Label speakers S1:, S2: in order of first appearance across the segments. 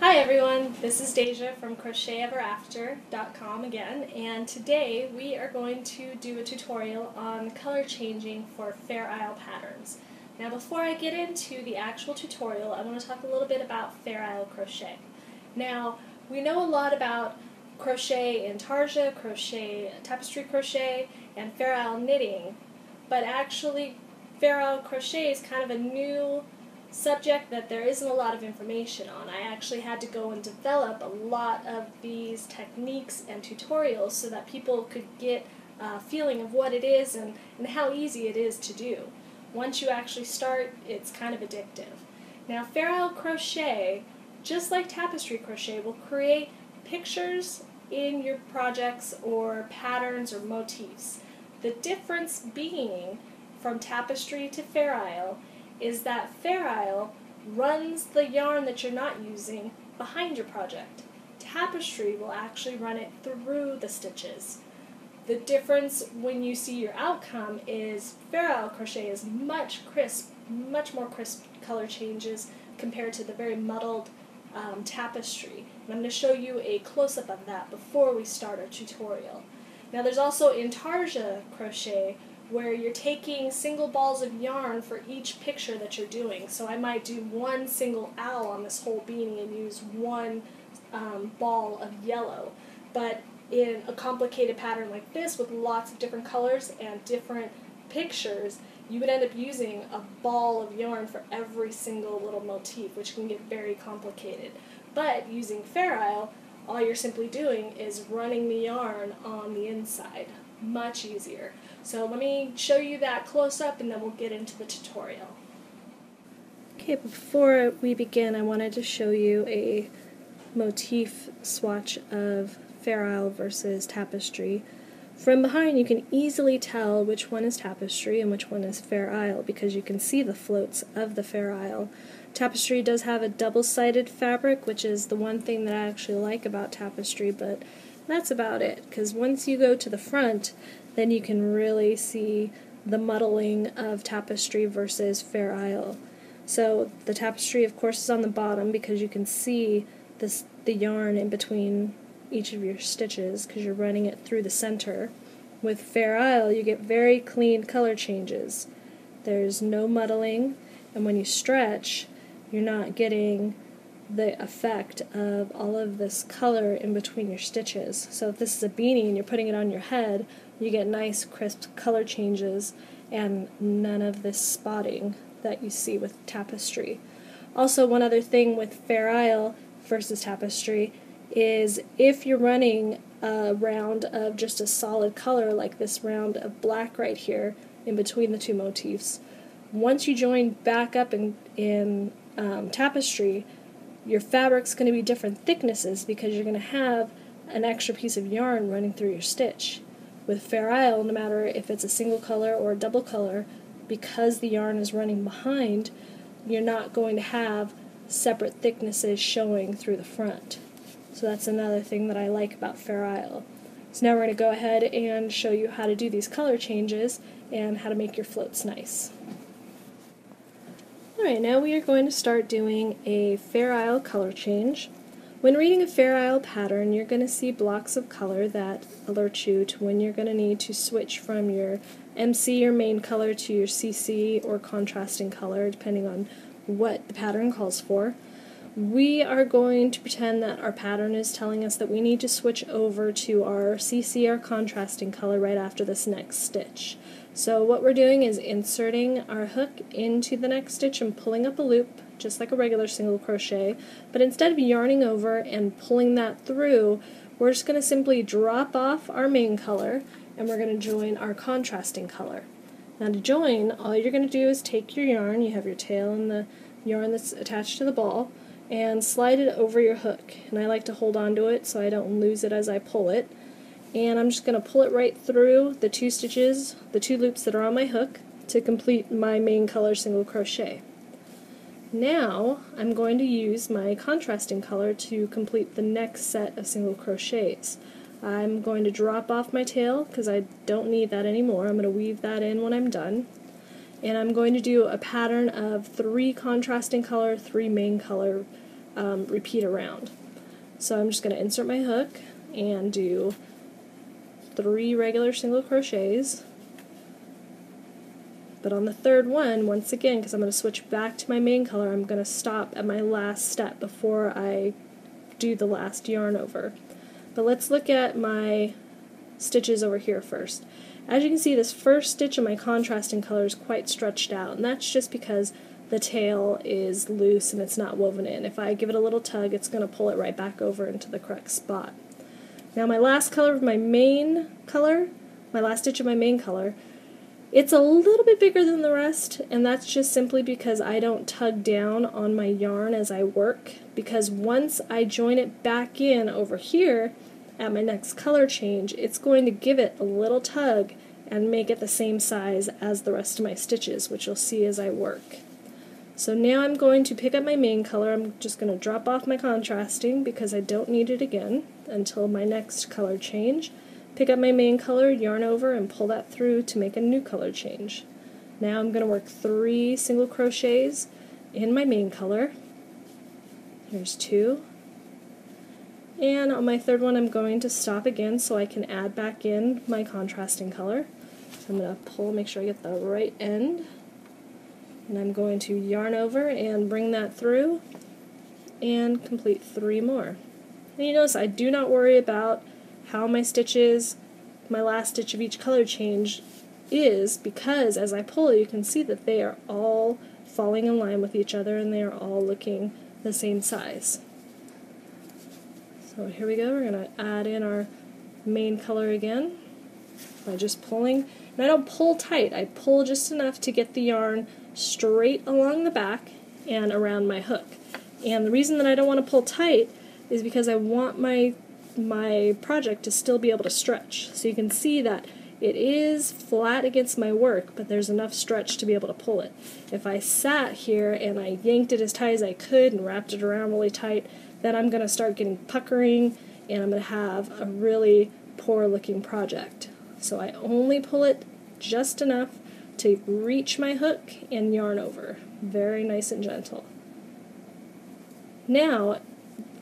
S1: Hi everyone, this is Deja from CrochetEverAfter.com again, and today we are going to do a tutorial on color changing for Fair Isle patterns. Now before I get into the actual tutorial, I want to talk a little bit about Fair Isle crochet. Now, we know a lot about crochet intarsia, crochet tapestry crochet, and Fair Isle knitting, but actually Fair Isle crochet is kind of a new subject that there isn't a lot of information on. I actually had to go and develop a lot of these techniques and tutorials so that people could get a feeling of what it is and how easy it is to do. Once you actually start, it's kind of addictive. Now, Fair Isle crochet, just like tapestry crochet, will create pictures in your projects or patterns or motifs. The difference being from tapestry to Fair Isle is that Fair Isle runs the yarn that you're not using behind your project. Tapestry will actually run it through the stitches. The difference when you see your outcome is Fair Isle crochet is much more crisp color changes compared to the very muddled tapestry. And I'm going to show you a close-up of that before we start our tutorial. Now there's also intarsia crochet, where you're taking single balls of yarn for each picture that you're doing. So I might do one single owl on this whole beanie and use one ball of yellow. But in a complicated pattern like this with lots of different colors and different pictures, you would end up using a ball of yarn for every single little motif, which can get very complicated. But using Fair Isle, all you're simply doing is running the yarn on the inside. Much easier. So let me show you that close up and then we'll get into the tutorial. Okay, before we begin, I wanted to show you a motif swatch of Fair Isle versus tapestry. From behind you can easily tell which one is tapestry and which one is Fair Isle because you can see the floats of the Fair Isle. Tapestry does have a double-sided fabric, which is the one thing that I actually like about tapestry, but that's about it, because once you go to the front, then you can really see the muddling of tapestry versus Fair Isle. So the tapestry, of course, is on the bottom because you can see the yarn in between each of your stitches because you're running it through the center. With Fair Isle, you get very clean color changes. There's no muddling, and when you stretch, you're not getting the effect of all of this color in between your stitches. So if this is a beanie and you're putting it on your head, you get nice crisp color changes and none of this spotting that you see with tapestry. Also, one other thing with Fair Isle versus tapestry is if you're running a round of just a solid color like this round of black right here in between the two motifs, once you join back up in tapestry, your fabric's going to be different thicknesses because you're going to have an extra piece of yarn running through your stitch. With Fair Isle, no matter if it's a single color or a double color, because the yarn is running behind, you're not going to have separate thicknesses showing through the front. So that's another thing that I like about Fair Isle. So now we're going to go ahead and show you how to do these color changes and how to make your floats nice. Alright, now we are going to start doing a Fair Isle color change. When reading a Fair Isle pattern, you're going to see blocks of color that alert you to when you're going to need to switch from your MC or main color to your CC or contrasting color, depending on what the pattern calls for. We are going to pretend that our pattern is telling us that we need to switch over to our CC, our contrasting color, right after this next stitch. So what we're doing is inserting our hook into the next stitch and pulling up a loop, just like a regular single crochet, but instead of yarning over and pulling that through, we're just going to simply drop off our main color and we're going to join our contrasting color. Now to join, all you're going to do is take your yarn, you have your tail and the yarn that's attached to the ball, and slide it over your hook. And I like to hold on to it so I don't lose it as I pull it. And I'm just going to pull it right through the two stitches, the two loops that are on my hook, to complete my main color single crochet. Now I'm going to use my contrasting color to complete the next set of single crochets. I'm going to drop off my tail because I don't need that anymore. I'm going to weave that in when I'm done. And I'm going to do a pattern of 3 contrasting color, 3 main color repeat around. So I'm just going to insert my hook and do 3 regular single crochets. But on the third one, once again, because I'm going to switch back to my main color, I'm going to stop at my last step before I do the last yarn over. But let's look at my stitches over here first. As you can see, this first stitch of my contrasting color is quite stretched out, and that's just because the tail is loose and it's not woven in. If I give it a little tug, it's going to pull it right back over into the correct spot. Now my last color of my main color, my last stitch of my main color, it's a little bit bigger than the rest, and that's just simply because I don't tug down on my yarn as I work, because once I join it back in over here at my next color change, it's going to give it a little tug and make it the same size as the rest of my stitches, which you'll see as I work. So now I'm going to pick up my main color. I'm just going to drop off my contrasting because I don't need it again until my next color change. Pick up my main color, yarn over, and pull that through to make a new color change. Now I'm going to work 3 single crochets in my main color. Here's 2. And on my third one I'm going to stop again so I can add back in my contrasting color. So I'm going to pull, make sure I get the right end. And I'm going to yarn over and bring that through and complete 3 more. And you notice I do not worry about how my stitches, my last stitch of each color change is, because as I pull you can see that they are all falling in line with each other and they are all looking the same size. So here we go, we're going to add in our main color again by just pulling. And I don't pull tight, I pull just enough to get the yarn straight along the back and around my hook. And the reason that I don't want to pull tight is because I want my project to still be able to stretch. So you can see that it is flat against my work, but there's enough stretch to be able to pull it. If I sat here and I yanked it as tight as I could and wrapped it around really tight, then I'm going to start getting puckering and I'm going to have a really poor looking project. So I only pull it just enough to reach my hook and yarn over. Very nice and gentle. Now,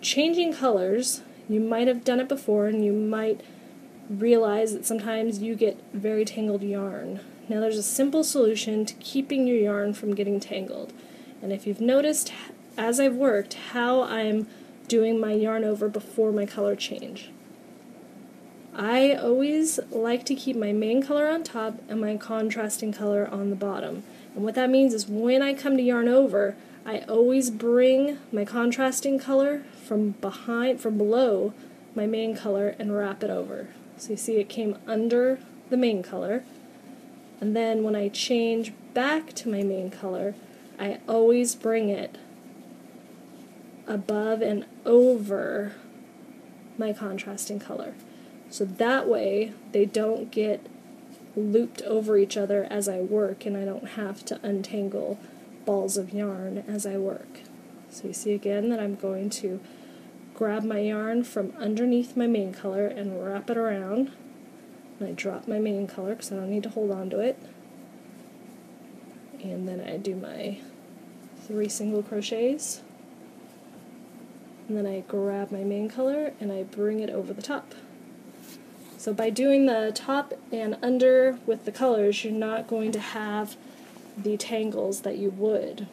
S1: changing colors, you might have done it before and you might realize that sometimes you get very tangled yarn. Now there's a simple solution to keeping your yarn from getting tangled. And if you've noticed as I've worked how I'm doing my yarn over before my color change, I always like to keep my main color on top and my contrasting color on the bottom. And what that means is when I come to yarn over, I always bring my contrasting color from below my main color and wrap it over. So you see it came under the main color, and then when I change back to my main color, I always bring it above and over my contrasting color. So that way they don't get looped over each other as I work and I don't have to untangle balls of yarn as I work. So you see again that I'm going to grab my yarn from underneath my main color and wrap it around. And I drop my main color because I don't need to hold on to it. And then I do my 3 single crochets. And then I grab my main color and I bring it over the top. So by doing the top and under with the colors, you're not going to have the tangles that you would.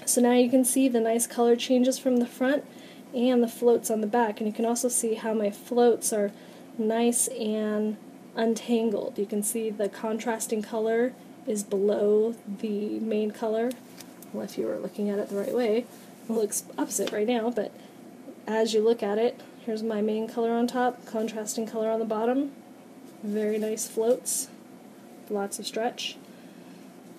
S1: So now you can see the nice color changes from the front and the floats on the back, and you can also see how my floats are nice and untangled. You can see the contrasting color is below the main color. Well, if you were looking at it the right way, it looks opposite right now, but as you look at it, here's my main color on top, contrasting color on the bottom. Very nice floats, lots of stretch.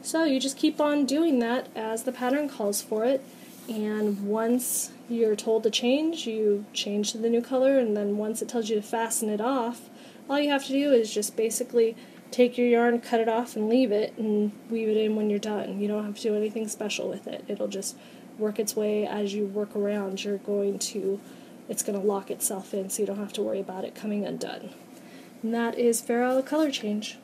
S1: So you just keep on doing that as the pattern calls for it, and once you're told to change, you change to the new color, and then once it tells you to fasten it off, all you have to do is just basically take your yarn, cut it off, and leave it, and weave it in when you're done. You don't have to do anything special with it. It'll just work its way as you work around. It's going to lock itself in, so you don't have to worry about it coming undone. And that is Fair Isle color change.